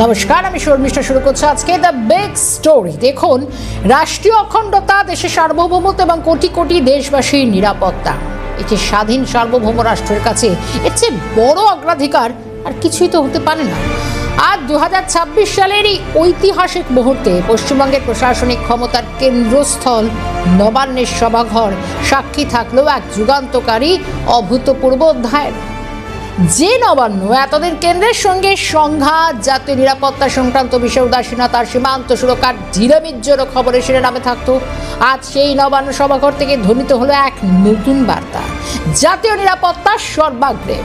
নমস্কার, আমি শর্মিষ্ঠা। শুরু করছি আজকে দ্য বিগ স্টোরি। দেখুন, রাষ্ট্রীয় অখণ্ডতা, দেশের সার্বভৌমত্ব এবং কোটি কোটি দেশবাসীর নিরাপত্তা, একটি স্বাধীন সার্বভৌম রাষ্ট্রের কাছে এর চেয়ে বড় অগ্রাধিকার আর কিছুই তো হতে পারে না। আজ 2026 সালের এই ঐতিহাসিক মুহূর্তে পশ্চিমবঙ্গের প্রশাসনিক ক্ষমতার কেন্দ্রস্থল নবান্নের সভাঘর সাক্ষী থাকলেও এক যুগান্তকারী অভূতপূর্ব অধ্যায়ের। যে নবান্ন এতদিন কেন্দ্রের সঙ্গে সংঘাত, জাতীয় নিরাপত্তা সংক্রান্ত বিষয়ে উদাসীনতা, সীমান্ত সুরক্ষার ঢিলেমিজ্জোর খবরের শিরোনামে থাকতো, আজ সেই নবান্ন সভাঘর থেকে ধ্বনিত হলো এক নতুন বার্তা: জাতীয় নিরাপত্তা সর্বাগ্রে।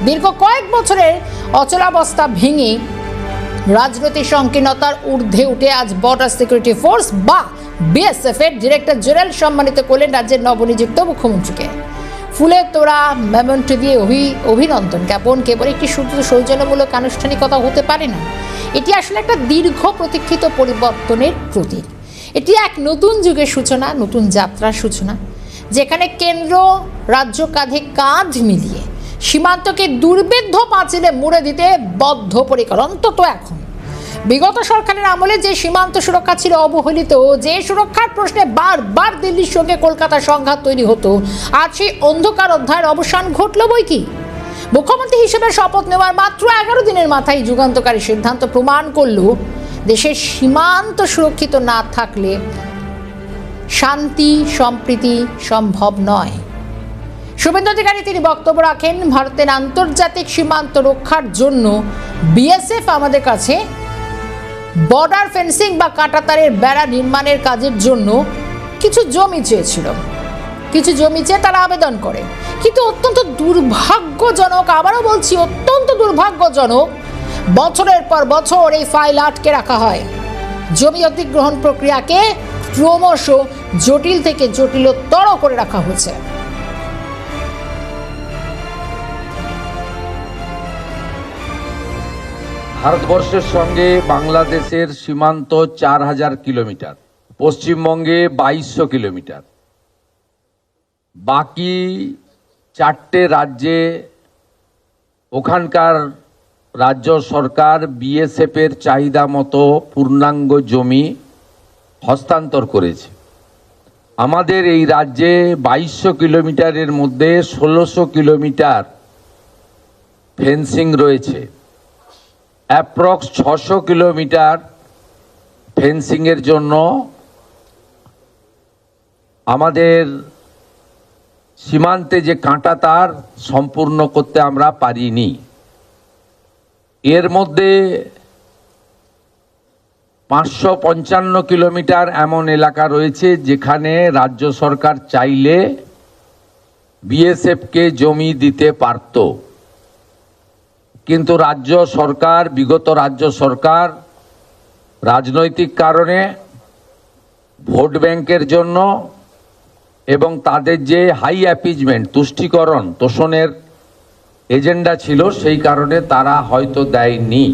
দীর্ঘ কয়েক বছরের অচলাবস্থা ভেঙে রাজনৈতিক সংকীর্ণতার ঊর্ধ্বে উঠে আজ বর্ডার সিকিউরিটি ফোর্স বা বিএসএফ এর ডিরেক্টর জেনারেল সম্মানিত করলেন রাজ্যের নবনিযুক্ত মুখ্যমন্ত্রীকে। ফুলের তোড়া, মেমেন্টো দিয়ে অভিনন্দন জ্ঞাপন কেবল একটি শুধু সৌজন্যমূলক আনুষ্ঠানিকতা হতে পারে না। এটি আসলে একটা দীর্ঘ প্রতীক্ষিত পরিবর্তনের প্রতীক। এটি এক নতুন যুগের সূচনা, নতুন যাত্রার সূচনা, যেখানে কেন্দ্র রাজ্য কাঁধে কাঁধ মিলিয়ে সীমান্তকে দুর্ভেদ্য পাঁচিলে মুড়ে দিতে বদ্ধপরিকর। অন্তত এখন বিগত সরকারের আমলে যে সীমান্ত সুরক্ষা ছিল অবহেলিত, যে সুরক্ষার প্রশ্নে বারবার দিল্লির সঙ্গে কলকাতার সংঘাত তৈরি হতো, আজ সেই অন্ধকার অধ্যায়ের অবসান ঘটল বই কি। মুখ্যমন্ত্রী হিসেবে শপথ নেওয়ার মাত্র 11 দিনের মাথায় যুগান্তকারী সিদ্ধান্ত প্রমাণ করল দেশের সীমান্ত সুরক্ষিত না থাকলে শান্তি সম্প্রীতি সম্ভব নয়। শুভেন্দু অধিকারী তিনি বক্তব্য রাখেন, ভারতের আন্তর্জাতিক সীমান্ত রক্ষার জন্য বিএসএফ আমাদের কাছে বর্ডার ফেন্সিং বা কাঁটাতারের বেড়া নির্মাণের কাজের জন্য কিছু জমি চেয়েছিল। কিছু জমি চেয়ে তারা আবেদন করে, কিন্তু অত্যন্ত দুর্ভাগ্যজনক, আবারও বলছি অত্যন্ত দুর্ভাগ্যজনক, বছরের পর বছর এই ফাইল আটকে রাখা হয়। জমি অধিগ্রহণ প্রক্রিয়াকে ক্রমশ জটিল থেকে জটিলতর করে রাখা হয়েছে। ভারতবর্ষের সঙ্গে বাংলাদেশের সীমান্ত 4000 কিলোমিটার, পশ্চিমবঙ্গে 2200 কিলোমিটার। বাকি 4টে রাজ্যে ওখানকার রাজ্য সরকার বিএসএফ এর চাহিদা মতো পূর্ণাঙ্গ জমি হস্তান্তর করেছে। আমাদের এই রাজ্যে 2200 কিলোমিটারের মধ্যে 1600 কিলোমিটার ফেন্সিং রয়েছে। অ্যাপ্রক্স 600 কিলোমিটার ফেন্সিংয়ের জন্য আমাদের সীমান্তে যে কাঁটা তার সম্পূর্ণ করতে আমরা পারিনি। এর মধ্যে 555 কিলোমিটার এমন এলাকা রয়েছে যেখানে রাজ্য সরকার চাইলে বিএসএফকে জমি দিতে পারত, কিন্তু বিগত রাজ্য সরকার রাজনৈতিক কারণে, ভোট ব্যাংকের জন্য এবং তাদের যে হাই অ্যাপিজমেন্ট, তুষ্টিকরণ, তোষণের এজেন্ডা ছিল, সেই কারণে তারা হয়তো দেয়নি।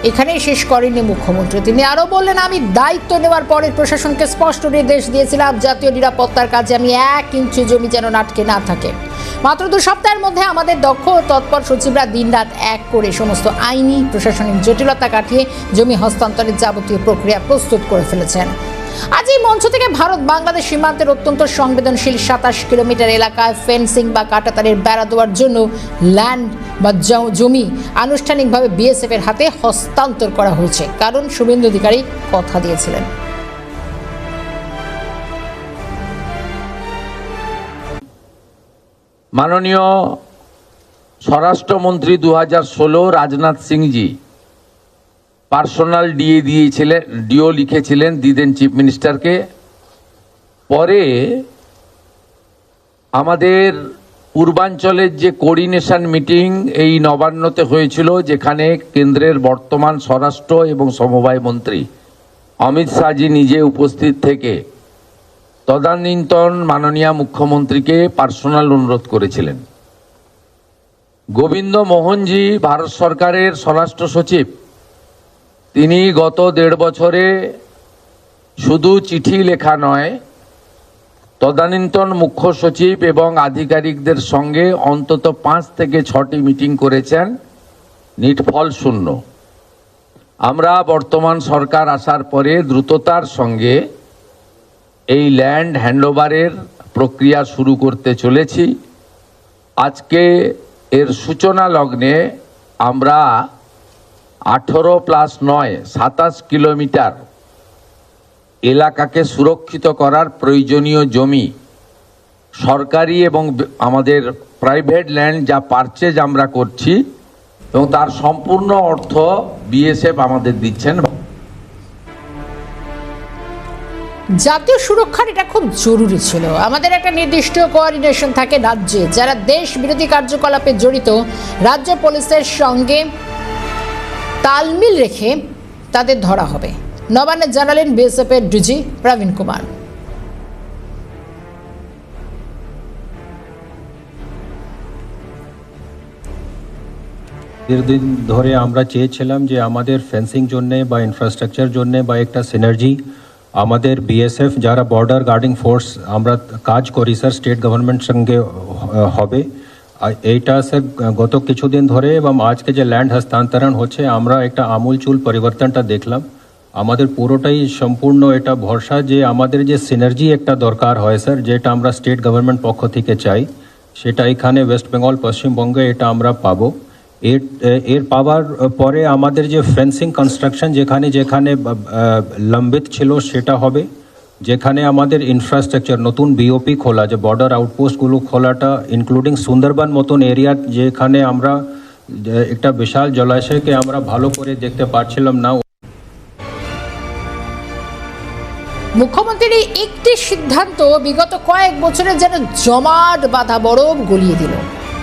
এখানেই শেষ করেননি মুখ্যমন্ত্রী। তিনি আরো বললেন, আমি দায়িত্ব নেওয়ার পরে প্রশাসনকে স্পষ্ট নির্দেশ দিয়েছিলাম জাতীয় নিরাপত্তার কাজে আমি 1 ইঞ্চি জমি যেন আটকে না থাকে। মাত্র 2 সপ্তাহের মধ্যে আমাদের দক্ষ ও তৎপর সচিবরা দিনরাত এক করে সমস্ত আইনি প্রশাসনিক জটিলতা কাটিয়ে জমি হস্তান্তরের যাবতীয় প্রক্রিয়া প্রস্তুত করে ফেলেছেন। আজ এই মঞ্চ থেকে ভারত বাংলাদেশ সীমান্তের অত্যন্ত সংবেদনশীল 27 কিলোমিটার এলাকায় ফেন্সিং বা কাঁটাতারের বেড়া দেওয়ার জন্য ল্যান্ড বা জমি আনুষ্ঠানিকভাবে বিএসএফ এর হাতে হস্তান্তর করা হয়েছে, কারণ শুভেন্দু অধিকারী কথা দিয়েছিলেন। মাননীয় স্বরাষ্ট্রমন্ত্রী 2016 রাজনাথ সিংজি পার্সোনাল ডিও লিখেছিলেন, দিদেন চিফ মিনিস্টারকে। পরে আমাদের পূর্বাঞ্চলের যে কোঅর্ডিনেশন মিটিং এই নবান্নতে হয়েছিল, যেখানে কেন্দ্রের বর্তমান স্বরাষ্ট্র এবং সমবায় মন্ত্রী অমিত শাহজি নিজে উপস্থিত থেকে তদানীন্তন মাননীয় মুখ্যমন্ত্রীকে পার্সোনাল অনুরোধ করেছিলেন। গোবিন্দ মোহনজি ভারত সরকারের স্বরাষ্ট্র সচিব, তিনি গত 1.5 বছরে শুধু চিঠি লেখা নয়, তদানীন্তন মুখ্য সচিব এবং আধিকারিকদের সঙ্গে অন্তত 5 থেকে 6টি মিটিং করেছেন, নিটফল শূন্য। আমরা বর্তমান সরকার আসার পরে দ্রুততার সঙ্গে এই ল্যান্ড হ্যান্ডওভারের প্রক্রিয়া শুরু করতে চলেছি। আজকে এর সূচনা লগ্নে আমরা 18+9 27 কিলোমিটার এলাকাকে সুরক্ষিত করার প্রয়োজনীয় জমি, সরকারি এবং আমাদের প্রাইভেট ল্যান্ড যা পারচেজ আমরা করছি এবং তার সম্পূর্ণ অর্থ বিএসএফ আমাদের দিচ্ছেন। জাতীয় সুরক্ষার এটা খুব জরুরি ছিল। আমাদের একটা নির্দিষ্ট কোঅর্ডিনেশন থাকে রাজ্যে, যারা দেশ বিরোধী কার্যকলাপে জড়িত রাজ্য পুলিশের সঙ্গে তালমিল রেখে তাদের ধরা হবে। নবান্নে জানালেন বিএসএফ এর ডিজি প্রবীণ কুমার। দীর্ঘদিন ধরে আমরা চেয়েছিলাম যে আমাদের ফেন্সিং জন্য বা ইনফ্রাস্ট্রাকচার জন্য বা একটা সিনার্জি আমাদের বিএসএফ যারা বর্ডার গার্ডিং ফোর্স আমরা কাজ করি স্যার স্টেট গভর্নমেন্ট সঙ্গে হবে। এইটা স্যার গত কিছুদিন ধরে এবং আজকে যে ল্যান্ড হস্তান্তরণ হচ্ছে আমরা একটা আমূলচূল পরিবর্তনটা দেখলাম। আমাদের পুরোটাই সম্পূর্ণ এটা ভরসা যে আমাদের যে সিনার্জি একটা দরকার হয় স্যার, যেটা আমরা স্টেট গভর্নমেন্ট পক্ষ থেকে চাই, সেটা এখানে ওয়েস্ট বেঙ্গল পশ্চিমবঙ্গে এটা আমরা পাবো। এর পাওয়ার পরে আমাদের যে ফেন্সিং কনস্ট্রাকশন যেখানে যেখানে লম্বিত ছিল সেটা হবে, যেখানে আমাদের ইনফ্রাস্ট্রাকচার নতুন বিওপি খোলা, যে বর্ডার আউটপোস্টগুলো খোলাটা ইনক্লুডিং সুন্দরবন মতন এরিয়া যেখানে আমরা একটা বিশাল জলাশয়কে আমরা ভালো করে দেখতে পারছিলাম না। মুখ্যমন্ত্রীর এই একটি সিদ্ধান্ত বিগত কয়েক বছরে যেন জমাট বাঁধা বরফ গলিয়ে দিল।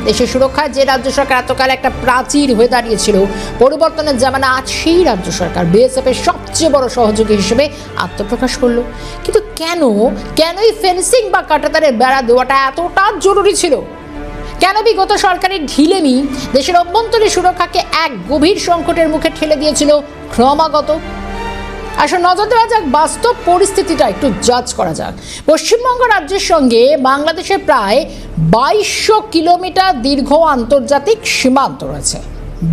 দেশের সুরক্ষায় যে রাজ্য সরকার এতকাল একটা প্রাচীর হয়ে দাঁড়িয়েছিল, পরিবর্তনের জামানা আজ সেই রাজ্য সরকার বিএসএফ এর সবচেয়ে বড় সহযোগী হিসেবে আত্মপ্রকাশ করলো। কিন্তু কেন এই ফেন্সিং বা কাঁটাতারের বেড়া দেওয়াটা এতটা জরুরি ছিল? কেন বিগত সরকারের ঢিলেমি দেশের অভ্যন্তরীণ সুরক্ষাকে এক গভীর সংকটের মুখে ঠেলে দিয়েছিল ক্রমাগত? আসলে নজর দেওয়া যাক বাস্তব পরিস্থিতিটা, একটু জাজ করা যাক। পশ্চিমবঙ্গ রাজ্যের সঙ্গে বাংলাদেশের প্রায় 2200 কিলোমিটার দীর্ঘ আন্তর্জাতিক সীমান্ত রয়েছে,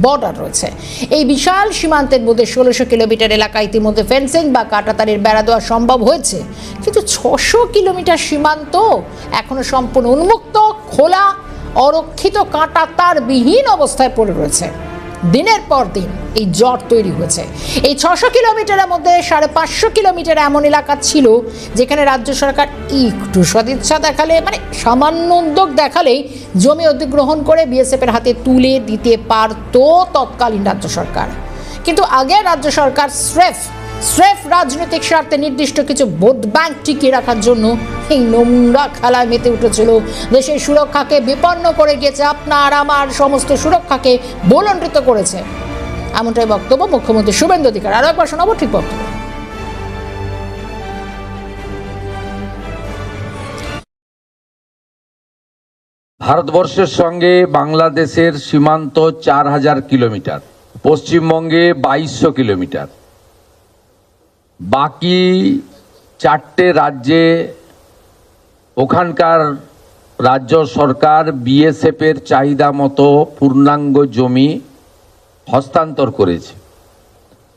বর্ডার রয়েছে। এই বিশাল সীমান্তের মধ্যে 1600 কিলোমিটার এলাকা ইতিমধ্যে ফেন্সিং বা কাঁটাতারের বেড়া দেওয়া সম্ভব হয়েছে, কিন্তু 600 কিলোমিটার সীমান্ত এখনো সম্পূর্ণ উন্মুক্ত, খোলা, অরক্ষিত, কাঁটাতার বিহীন অবস্থায় পড়ে রয়েছে। দিনের পর দিন এই জট তৈরি হয়েছে। এই 600 কিলোমিটারের মধ্যে 550 কিলোমিটার এমন এলাকা ছিল যেখানে রাজ্য সরকার একটু সদিচ্ছা দেখালে, মানে সামান্য উদ্যোগ দেখালেই জমি অধিগ্রহণ করে বিএসএফ এর হাতে তুলে দিতে পারত তৎকালীন রাজ্য সরকার। কিন্তু আগে রাজ্য সরকার স্রেফ রাজনৈতিক স্বার্থে নির্দিষ্ট কিছু ভোট ব্যাংক টিকিয়ে রাখার জন্য এই নোংরা খেলায় মেতে উঠেছিল। দেশের সুরক্ষাকে বিপন্ন করে গিয়েছে, আপনার আমার সমস্ত সুরক্ষাকে ভুলণ্ঠিত করেছে। এমনটাই বক্তব্য মুখ্যমন্ত্রী শুভেন্দু অধিকারী। আরো একবার শোনাবো ঠিক বক্তব্য। ভারতবর্ষের সঙ্গে বাংলাদেশের সীমান্ত 4000 কিলোমিটার, পশ্চিমবঙ্গে 2200 কিলোমিটার। বাকি 4টে রাজ্যে ওখানকার রাজ্য সরকার বিএসএফ এর চাহিদা মতো পূর্ণাঙ্গ জমি হস্তান্তর করেছে।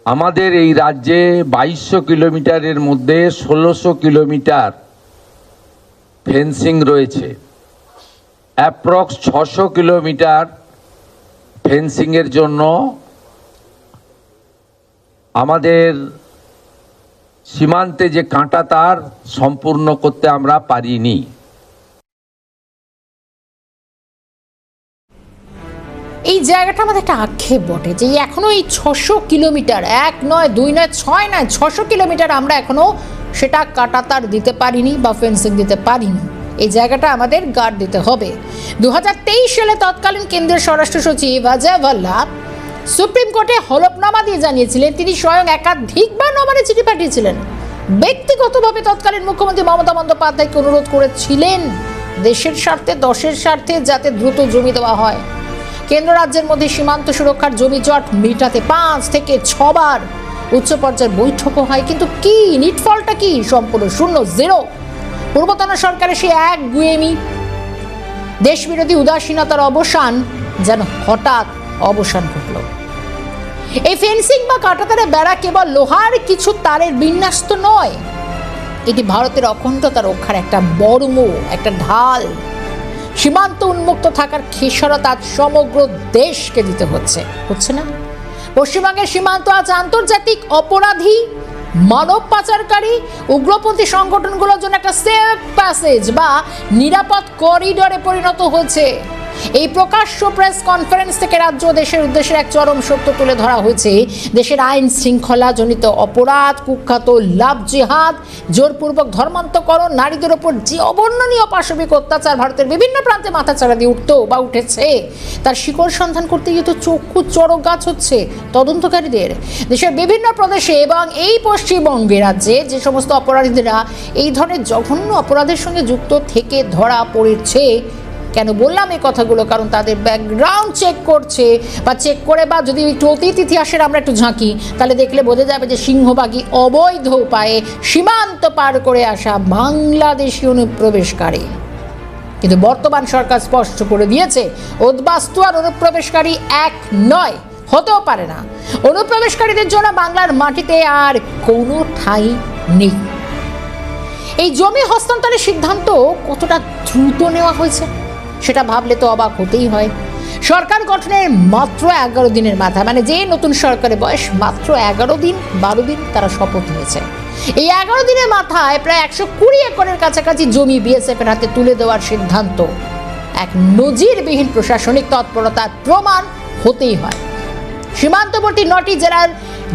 আমাদের এই রাজ্যে 2200 কিলোমিটারের মধ্যে 1600 কিলোমিটার ফেন্সিং রয়েছে। অ্যাপ্রক্স 600 কিলোমিটার ফেন্সিংয়ের জন্য আমাদের সীমান্তে যে কাঁটাতার সম্পূর্ণ করতে আমরা পারিনি। এই জায়গাটা আমাদের একটা আক্ষেপ বটে যে এখনো এই 600 কিলোমিটার, 1 নয় 2 নয় 6 নয় 600 কিলোমিটার আমরা এখনো সেটা কাঁটাতার দিতে পারিনি বা ফেন্সিং দিতে পারিনি। এই জায়গাটা আমাদের গার্ড দিতে হবে। 2023 সালে তৎকালীন কেন্দ্রীয় স্বরাষ্ট্র সচিব অজয় ভাল্লা সুপ্রিম কোর্টে হলফনামা দিয়ে জানিয়েছিলেন তিনি স্বয়ং একাধিকবার নবান্নে চিঠি পাঠিয়েছিলেন, ব্যক্তিগতভাবে তৎকালীন মুখ্যমন্ত্রী মমতা বন্দ্যোপাধ্যায়কে অনুরোধ করেছিলেন দেশের স্বার্থে, দশের স্বার্থে যাতে দ্রুত জমি দেওয়া হয়। কেন্দ্র রাজ্যের মধ্যে সীমান্ত সুরক্ষার জমি জট মেটাতে 5 থেকে 6 বার উচ্চ পর্যায়ের বৈঠকও হয়, কিন্তু কি নিটফলটা কি? সম্পূর্ণ শূন্য, জিরো। পূর্বতন সরকারের সেই এক গুয়েমি দেশবিরোধী উদাসীনতার অবসান যেন হঠাৎ অবসান ঘটল। এই ফেন্সিং বা কাঁটাতারে বেড়া কেবল লোহার কিছু তারের বিন্যাস তো নয়, এটি ভারতের অখণ্ডতা রক্ষার একটা মর্ম, একটা ঢাল। সীমান্ত উন্মুক্ত থাকার খেসারত আজ সমগ্র দেশকে দিতে হচ্ছে না? পশ্চিমবঙ্গের সীমান্ত আজ আন্তর্জাতিক অপরাধী, মানব পাচারকারী, উগ্রপন্থী সংগঠনগুলোর জন্য একটা সেফ প্যাসেজ বা নিরাপদ করিডোরে পরিণত হয়েছে। এই প্রকাশ্য প্রেস কনফারেন্স থেকে রাজ্য ও দেশের উদ্দেশ্যে এক চরম সত্য তুলে ধরা হয়েছে। দেশের আইন শৃঙ্খলা জনিত অপরাধ, কুখ্যাত লাভ জিহাদ, জোরপূর্বক ধর্মান্তকরণ, নারীদের ওপর যে অবর্ণনীয় পাশবিক অত্যাচার ভারতের বিভিন্ন প্রান্তে মাথাচাড়া দিয়ে উঠেছে, তার শিকড় সন্ধান করতে গিয়ে তো চক্ষু চড়ক গাছ হচ্ছে তদন্তকারীদের। দেশের বিভিন্ন প্রদেশে এবং এই পশ্চিমবঙ্গে রাজ্যে যে সমস্ত অপরাধীরা এই ধরনের জঘন্য অপরাধের সঙ্গে যুক্ত থেকে ধরা পড়েছে, কেন বললাম এই কথাগুলো? কারণ তাদের ব্যাকগ্রাউন্ড চেক করছে বা চেক করে, বা যদি একটু অতীত ইতিহাসের আমরা একটু ঝাঁকি, তাহলে দেখলে বোঝা যাবে যে সিংহভাগই অবৈধ উপায়ে সীমান্ত পার করে আসা বাংলাদেশি অনুপ্রবেশকারী। কিন্তু বর্তমান সরকার স্পষ্ট করে দিয়েছে, উদ্বাস্তু আর অনুপ্রবেশকারী এক নয়, হতেও পারে না। অনুপ্রবেশকারীদের জন্য বাংলার মাটিতে আর কোনো ঠাঁই নেই। এই জমি হস্তান্তরের সিদ্ধান্ত কতটা দ্রুত নেওয়া হয়েছে সেটা ভাবলে তো অবাক হতেই হয়। সরকার গঠনের মাত্র 11 দিনের মাথায়, মানে যে নতুন সরকারের বয়স মাত্র 11 দিন 12 দিন তারা শপথ নিয়েছে, এই 11 দিনের মাথায় প্রায় 120 একরের কাছাকাছি জমি বিএসএফ এর হাতে তুলে দেওয়ার সিদ্ধান্ত এক নজিরবিহীন প্রশাসনিক তৎপরতার প্রমাণ হতেই হয়। সীমান্তবর্তী 9টি জেলার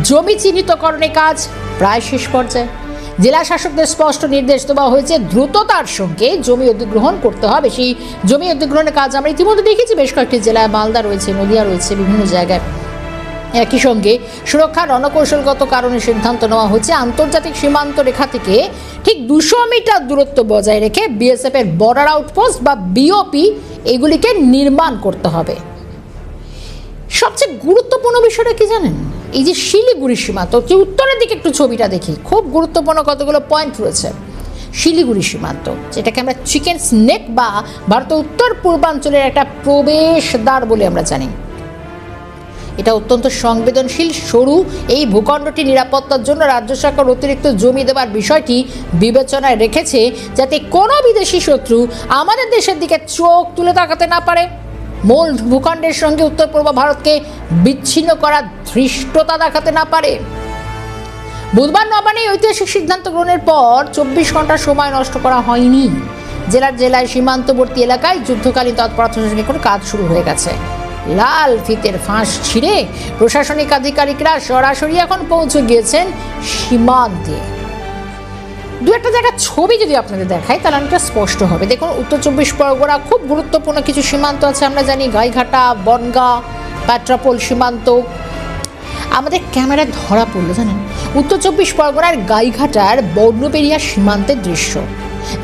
জমি চিহ্নিতকরণের কাজ প্রায় শেষ পর্যায়ে। জেলা শাসকদের স্পষ্ট নির্দেশ দেওয়া হয়েছে দ্রুততার সঙ্গে জমি অধিগ্রহণ করতে হবে। সেই জমি অধিগ্রহণের কাজ আমরা ইতিমধ্যে দেখেছি বেশ কয়েকটি জেলায়, মালদা রয়েছে, নদিয়া রয়েছে, বিভিন্ন জায়গায়। একই সঙ্গে সুরক্ষার রণকৌশলগত কারণে সিদ্ধান্ত নেওয়া হয়েছে আন্তর্জাতিক সীমান্ত রেখা থেকে ঠিক 200 মিটার দূরত্ব বজায় রেখে বিএসএফ এর বর্ডার আউটপোস্ট বা বিওপি এগুলিকে নির্মাণ করতে হবে। সবচেয়ে গুরুত্বপূর্ণ বিষয়টা কি জানেন? এই যে শিলিগুড়ি সীমান্ত, যে উত্তরের দিকে একটু ছবিটা দেখি, খুব গুরুত্বপূর্ণ কতগুলো পয়েন্ট রয়েছে। শিলিগুড়ি সীমান্ত, যেটাকে আমরা চিকেন স্নেক বা ভারতের উত্তর পূর্বাঞ্চলের একটা প্রবেশদ্বার বলে আমরা জানি, এটা অত্যন্ত সংবেদনশীল সরু। এই ভূখণ্ডটি নিরাপত্তার জন্য রাজ্য সরকার অতিরিক্ত জমি দেওয়ার বিষয়টি বিবেচনায় রেখেছে, যাতে কোনো বিদেশি শত্রু আমাদের দেশের দিকে চোখ তুলে তাকাতে না পারে, মূল ভূখণ্ডের সঙ্গে উত্তর পূর্ব ভারতকে বিচ্ছিন্ন করার ধৃষ্টতা দেখাতে না পারে। বুধবার নবান্নে ঐতিহাসিক সিদ্ধান্ত গ্রহণের পর 24 ঘন্টা সময় নষ্ট করা হয়নি। জেলায় সীমান্তবর্তী এলাকায় যুদ্ধকালীন তৎপরতার কাজ শুরু হয়ে গেছে। লাল ফিতের ফাঁস ছিঁড়ে প্রশাসনিক আধিকারিকরা সরাসরি এখন পৌঁছে গিয়েছেন সীমান্তে। দু একটা জায়গার ছবি যদি আপনাদের দেখাই তাহলে অনেকটা স্পষ্ট হবে। দেখুন, উত্তর 24 পরগনা খুব গুরুত্বপূর্ণ কিছু সীমান্ত আছে, আমরা জানি গাইঘাটা, বনগাঁ, পেট্রাপোল সীমান্ত। আমাদের ক্যামেরায় ধরা পড়লো জানেন উত্তর 24 পরগনার গাইঘাটার বর্ণবেড়িয়া সীমান্তের দৃশ্য,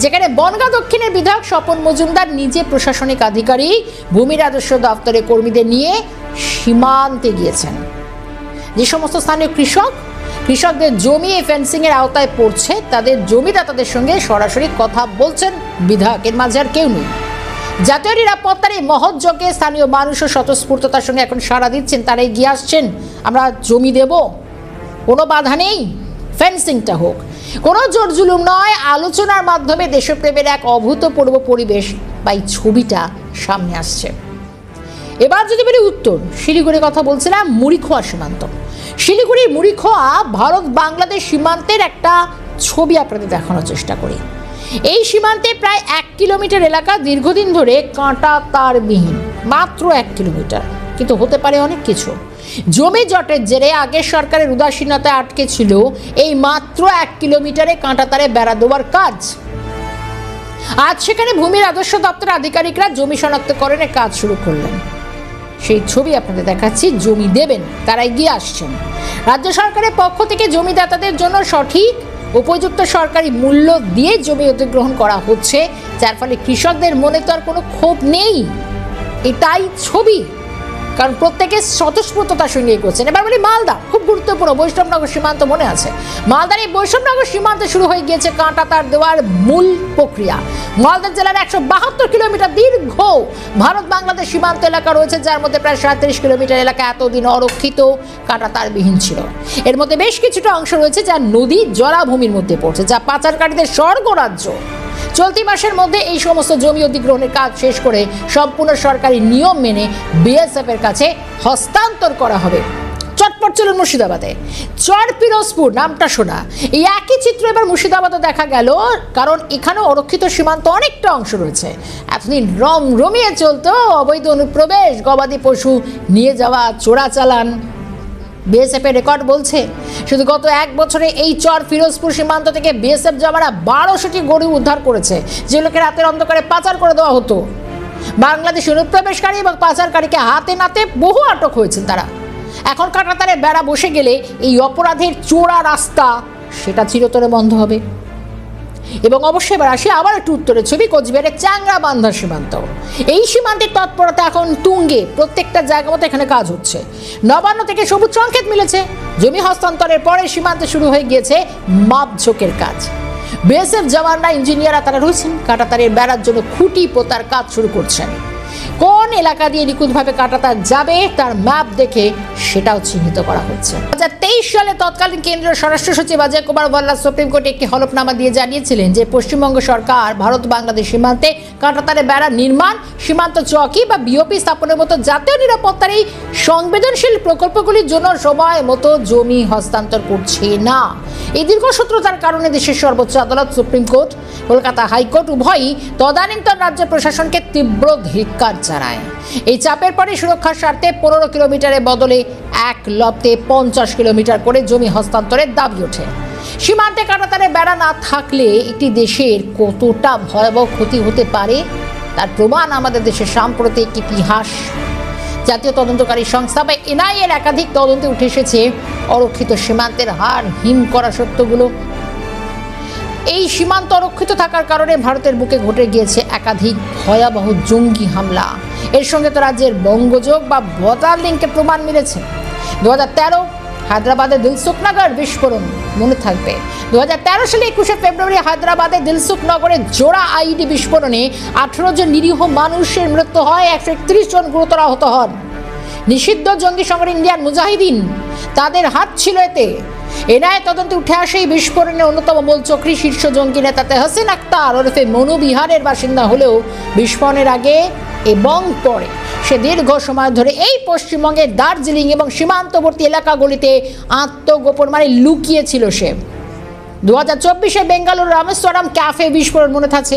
যেখানে বনগাঁ দক্ষিণের বিধায়ক স্বপন মজুমদার নিজে প্রশাসনিক আধিকারিক, ভূমি রাজস্ব দপ্তরের কর্মীদের নিয়ে সীমান্তে গিয়েছেন। যে সমস্ত স্থানীয় কৃষকদের জমি এই ফেন্সিংয়ের আওতায় পড়ছে, তাদের জমিদাতাদের সঙ্গে সরাসরি কথা বলছেন বিধায়কের মাঝে আর কেউ নেই। জাতীয় নিরাপত্তার এই মহৎ যজ্ঞে স্থানীয় মানুষও স্বতঃস্ফূর্ততার সঙ্গে এখন সাড়া দিচ্ছেন, তারা এগিয়ে আসছেন, আমরা জমি দেব, কোনো বাধা নেই, ফেন্সিংটা হোক। কোনো জোর জুলুম নয়, আলোচনার মাধ্যমে দেশপ্রেমের এক অভূতপূর্ব পরিবেশ বা এই ছবিটা সামনে আসছে। এবার যদি বলি উত্তর শিলিগুড়ির কথা বলছিলাম, মুড়িখোয়া সীমান্ত। শিলিগুড়ির মুড়িখোয়া ভারত বাংলাদেশ সীমান্তের একটা ছবি আপনাদের দেখানোর চেষ্টা করি। এই সীমান্তে প্রায় 1 কিলোমিটার এলাকা দীর্ঘদিন ধরে কাঁটা তারবিহীন, মাত্র 1 কিলোমিটার, কিন্তু হতে পারে অনেক কিছু। জমি জটের জেরে আগের সরকারের উদাসীনতায় আটকে ছিল এই মাত্র 1 কিলোমিটারে কাঁটা তারে বেড়া দেওয়ার কাজ। আজ সেখানে ভূমি রাজস্ব দপ্তরের আধিকারিকরা জমি শনাক্তকরণের কাজ শুরু করলেন। সেই ছবি আপনাদের দেখাচ্ছি। জমি দেবেন, তারা এগিয়ে আসছেন। রাজ্য সরকারের পক্ষ থেকে জমিদাতাদের জন্য সঠিক উপযুক্ত সরকারি মূল্য দিয়ে জমি অধিগ্রহণ করা হচ্ছে, যার ফলে কৃষকদের মনে তো আর কোনো ক্ষোভ নেই। এটাই ছবি। কারণ প্রত্যেকে স্বতঃস্ফূর্ততার সঙ্গে করছেন। এবার বলি মালদা, খুব গুরুত্বপূর্ণ, বৈষ্ণবনগর সীমান্ত মনে আছে। মালদার এই বৈষ্ণবনগর সীমান্তে শুরু হয়ে গিয়েছে কাঁটা তার দেওয়ার মূল প্রক্রিয়া। মালদা জেলার 172 কিলোমিটার দীর্ঘ ভারত বাংলাদেশ সীমান্ত এলাকা রয়েছে, যার মধ্যে প্রায় 37 কিলোমিটার এলাকা এতদিন অরক্ষিত কাঁটা তারবিহীন ছিল। এর মধ্যে বেশ কিছুটা অংশ রয়েছে যা নদী জলাভূমির মধ্যে পড়ছে, যা পাচারকারীদের স্বর্গরাজ্য। চলতি মাসের মধ্যে এই সমস্ত জমি অধিগ্রহণের কাজ শেষ করে সম্পূর্ণ সরকারি নিয়ম মেনে বিএসএফ এর কাছে হস্তান্তর করা হবে। চটপট চলুন মুর্শিদাবাদে। চর পিরোজপুর নামটা শোনা, এই একই চিত্র এবার মুর্শিদাবাদে দেখা গেল, কারণ এখানে অরক্ষিত সীমান্ত অনেকটা অংশ রয়েছে। এতদিন রমিয়ে চলতো অবৈধ অনুপ্রবেশ, গবাদি পশু নিয়ে যাওয়া, চোরাচালান। বিএসএফ এর রেকর্ড বলছে শুধু গত 1 বছরে এই চর ফিরোজপুর সীমান্ত থেকে বিএসএফ জওয়ানরা 1200টি গরু উদ্ধার করেছে, যেগুলোকে রাতের অন্ধকারে পাচার করে দেওয়া হতো। বাংলাদেশি অনুপ্রবেশকারী এবং পাচারকারীকে হাতে নাতে বহু আটক হয়েছেন তারা। এখন কাঁটাতারে বেড়া বসে গেলে এই অপরাধের চোরা রাস্তা সেটা চিরতরে বন্ধ হবে। এবং অবশ্যই এবার আসি আবার একটু উত্তরের ছবি, কোচবিহারের চ্যাংরা বান্ধা সীমান্ত। এই সীমান্তের তৎপরতা এখন তুঙ্গে, প্রত্যেকটা জায়গা মতো এখানে কাজ হচ্ছে। নবান্ন থেকে সবুজ সংকেত মিলেছে, জমি হস্তান্তরের পরে সীমান্তে শুরু হয়ে গিয়েছে মাপঝোঁকের কাজ। বিএসএফ জওয়ানরা, ইঞ্জিনিয়াররা তারা রয়েছেন, কাঁটাতারের বেড়ার জন্য খুঁটি পোতার কাজ শুরু করছেন। কোন এলাকা দিয়ে নিখুঁতভাবে কাঁটাতার যাবে তার ম্যাপ দেখে সেটাও চিহ্নিত করা হচ্ছে। 2023 সালে তৎকালীন কেন্দ্রীয় স্বরাষ্ট্র সচিব অজয় কুমার ভাল্লা সুপ্রিম কোর্টে একটি হলফনামা দিয়ে জানিয়েছিলেন যে পশ্চিমবঙ্গ সরকার ভারত বাংলাদেশ সীমান্তে কাঁটাতারে বেড়া নির্মাণ, সীমান্ত চৌকি বা বিওপি স্থাপনের মতো জাতীয় নিরাপত্তার এই সংবেদনশীল প্রকল্পগুলির জন্য সময় মতো জমি হস্তান্তর করছে না। এই দীর্ঘসূত্রতার কারণে দেশের সর্বোচ্চ আদালত, সুপ্রিম কোর্ট, কলকাতা হাইকোর্ট উভয়ই তদানীন্তন রাজ্য প্রশাসনকে তীব্র ধিক্কার জানায়। এই চাপের পরে সুরক্ষার স্বার্থে 15 কিলোমিটারের বদলে 1 লপ্তে 50 কিলোমিটার করে জমি হস্তান্তরের দাবি ওঠে। সীমান্তে কাঁটাতারে বেড়া না থাকলে একটি দেশের কতটা ভয়াবহ ক্ষতি হতে পারে তার প্রমাণ আমাদের দেশের সাম্প্রতিক ইতিহাস। জাতীয় তদন্তকারী সংস্থা বা এনআইএর একাধিক তদন্তে উঠে এসেছে অরক্ষিত সীমান্তের হার হিম করা সত্যগুলো। এই সীমান্ত অরক্ষিত থাকার কারণে ভারতের বুকে ঘটে গিয়েছে একাধিক ভয়াবহ জঙ্গি হামলা। এর সঙ্গে তো রাজ্যের বঙ্গযোগ বা বর্ডার লিঙ্কের প্রমাণ মিলেছে। 2013 হায়দ্রাবাদের দিলসুখনগর বিস্ফোরণ মনে থাকবে। 2013 সালে 21 ফেব্রুয়ারি হায়দ্রাবাদের দিলসুখনগরে জোড়া আইডি বিস্ফোরণে 18 জন নিরীহ মানুষের মৃত্যু হয়, 131 জন গুরুতর আহত হন। নিষিদ্ধ জঙ্গি সংগঠন ইন্ডিয়ান মুজাহিদিন তাদের হাত ছিল এতে। এনআইএ তদন্তে উঠে আসে এই বিস্ফোরণের অন্যতম মূল চক্রী শীর্ষ জঙ্গি নেতা তেহসিন আক্তার ওরফে মনু বিহারের বাসিন্দা হলেও বিস্ফোরণের আগে এবং পরে সে দীর্ঘ সময় ধরে এই পশ্চিমবঙ্গের দার্জিলিং এবং সীমান্তবর্তী এলাকাগুলিতে আত্মগোপন মানে লুকিয়েছিল সে। 2024 বেঙ্গালুরু রামেশ্বরম ক্যাফে বিস্ফোরণ মনে থাকছে।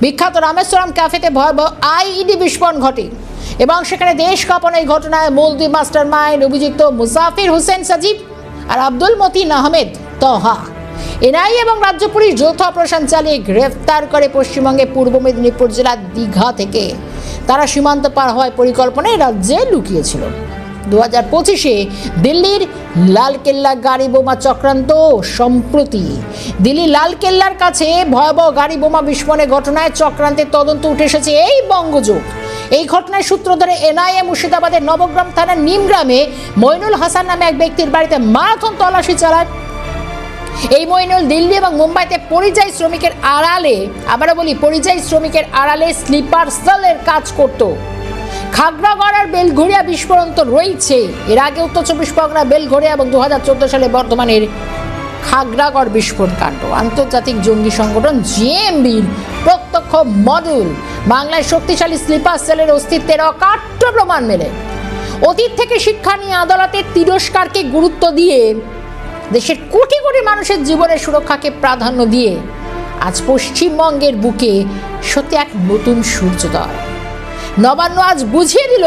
বিখ্যাত রামেশ্বরম ক্যাফেতে ভয়াবহ আইইডি বিস্ফোরণ ঘটে এবং সেখানে দেশ কাঁপানো এই ঘটনায় মূল দুই মাস্টার মাইন্ড অভিযুক্ত মুসাফির হোসেন সাজিব আর আব্দুল মতিন আহমেদ তহা এনআইএ এবং রাজ্য পুলিশ যৌথ অপারেশন চালিয়ে গ্রেফতার করে পশ্চিমবঙ্গের পূর্ব মেদিনীপুর জেলার দীঘা থেকে। তারা সীমান্ত পার হওয়ার পরিকল্পনায় রাজ্যে লুকিয়েছিল। 2025 দিল্লির লালকেল্লা গাড়ি বোমা চক্রান্ত। সম্প্রতি দিল্লি লালকেল্লার কাছে ভয়াবহ গাড়ি বোমা বিস্ফোরণের ঘটনায় চক্রান্তের তদন্ত উঠে এসেছে এই বঙ্গযোগ। এই ঘটনার সূত্র ধরে এনআইএ মুর্শিদাবাদের নবগ্রাম থানার নিমগ্রামে মইনুল হাসান নামে এক ব্যক্তির বাড়িতে মারাথন তল্লাশি চালায়। এই মইনুল দিল্লি এবং মুম্বাইতে পরিযায়ী শ্রমিকের আড়ালে, আবারও বলি পরিযায়ী শ্রমিকের আড়ালে স্লিপার সেলের কাজ করত। খাগড়াগড় আর বেলঘরিয়া বিস্ফোরণ তো রয়েছে। এর আগে উত্তর 24 পরগনা বেলঘরিয়া এবং 2014 সালে বর্ধমানের খাগড়াগড় বিস্ফোরণ কাণ্ড। আন্তর্জাতিক জঙ্গি সংগঠন জেএমবির প্রত্যক্ষ মডেল বাংলায় শক্তিশালী স্লিপার সেলের অস্তিত্বের অকাট্য প্রমাণ মেলে। অতীত থেকে শিক্ষা নিয়ে আদালতের তিরস্কারকে গুরুত্ব দিয়ে দেশের কোটি কোটি মানুষের জীবনের সুরক্ষাকে প্রাধান্য দিয়ে আজ পশ্চিমবঙ্গের বুকে সত্যি এক নতুন সূর্যোদয়। নবান্ন আজ বুঝিয়ে দিল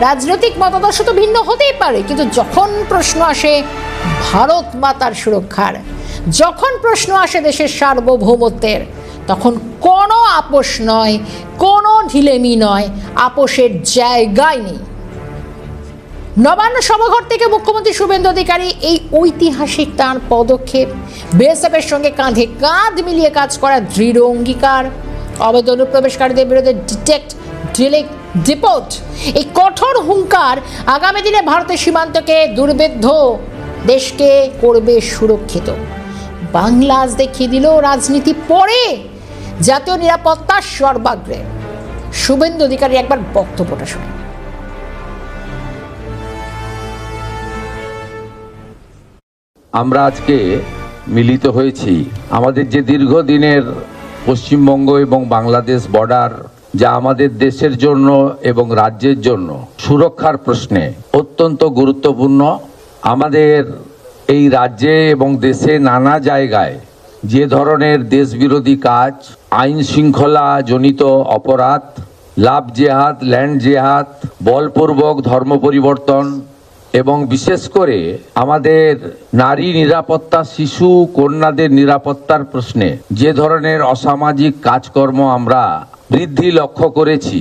রাজনৈতিক মতাদর্শ তো ভিন্ন হতেই পারে, কিন্তু যখন প্রশ্ন আসে ভারত মাতার সুরক্ষার, যখন প্রশ্ন আসে দেশের সার্বভৌমত্বের, তখন কোনো আপোষ নয়, কোনো ঢিলেমি নয়, আপোষের জায়গায় নেই। নবান্ন সভাঘর থেকে মুখ্যমন্ত্রী শুভেন্দু অধিকারী এই ঐতিহাসিক তাঁর পদক্ষেপ, বিএসএফের সঙ্গে কাঁধে কাঁধ মিলিয়ে কাজ করার দৃঢ় অঙ্গীকার, অবৈধ অনুপ্রবেশকারীদের বিরুদ্ধে ডিটেক্ট, ডিলিট, ডিপোর্ট। এই কঠোর হুঙ্কার আগামী দিনে ভারতের সীমান্তকে দুর্ভেদ্য, দেশকে করবে সুরক্ষিত। বাংলা আজ দেখিয়ে দিল রাজনীতি পরে, জাতীয় নিরাপত্তার সর্বাগ্রে। শুভেন্দু অধিকারী একবার বক্তব্যটা শুনে। আমরা আজকে মিলিত হয়েছি আমাদের যে দীর্ঘদিনের পশ্চিমবঙ্গ এবং বাংলাদেশ বর্ডার, যা আমাদের দেশের জন্য এবং রাজ্যের জন্য সুরক্ষার প্রশ্নে অত্যন্ত গুরুত্বপূর্ণ। আমাদের এই রাজ্যে এবং দেশে নানা জায়গায় যে ধরনের দেশবিরোধী কাজ, আইন শৃঙ্খলা জনিত অপরাধ, লাভ জেহাদ, ল্যান্ড জেহাদ, বলপূর্বক ধর্ম পরিবর্তন এবং বিশেষ করে আমাদের নারী নিরাপত্তা, শিশু কন্যাদের নিরাপত্তার প্রশ্নে যে ধরনের অসামাজিক কাজকর্ম আমরা বৃদ্ধি লক্ষ্য করেছি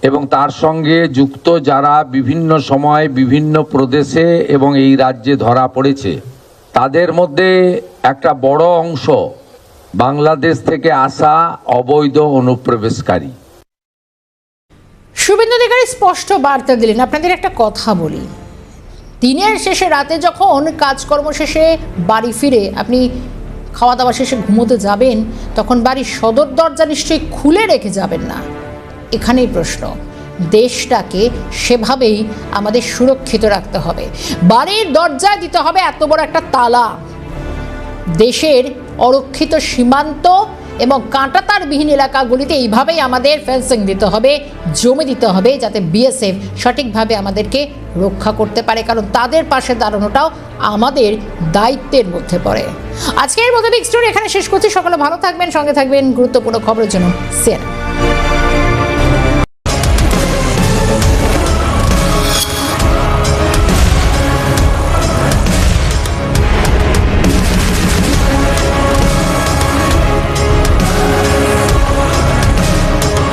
এবং তার সঙ্গে যুক্ত যারা বিভিন্ন সময় বিভিন্ন প্রদেশে এবং এই রাজ্যে ধরা পড়েছে, তাদের মধ্যে একটা বড় অংশ বাংলাদেশ থেকে আসা অবৈধ অনুপ্রবেশকারী। শুভেন্দু অধিকারী স্পষ্ট বার্তা দিলেন। আপনাদের একটা কথা বলি, দিনের শেষে রাতে যখন কাজকর্ম শেষে বাড়ি ফিরে আপনি খাওয়া দাওয়া শেষে ঘুমোতে যাবেন, তখন বাড়ির সদর দরজা নিশ্চয়ই খুলে রেখে যাবেন না। এখানেই প্রশ্ন, দেশটাকে সেভাবেই আমাদের সুরক্ষিত রাখতে হবে। বাড়ির দরজায় দিতে হবে এত বড় একটা তালা। দেশের অরক্ষিত সীমান্ত এবং কাঁটাতারবিহীন এলাকাগুলিতে এইভাবেই আমাদের ফেন্সিং দিতে হবে, জমি দিতে হবে, যাতে বিএসএফ সঠিকভাবে আমাদেরকে রক্ষা করতে পারে, কারণ তাদের পাশে দাঁড়ানোটাও আমাদের দায়িত্বের মধ্যে পড়ে। আজকের মতো বিগ স্টোরি এখানে শেষ করছি। সকলে ভালো থাকবেন, সঙ্গে থাকবেন গুরুত্বপূর্ণ খবরের জন্য। সিএনএন।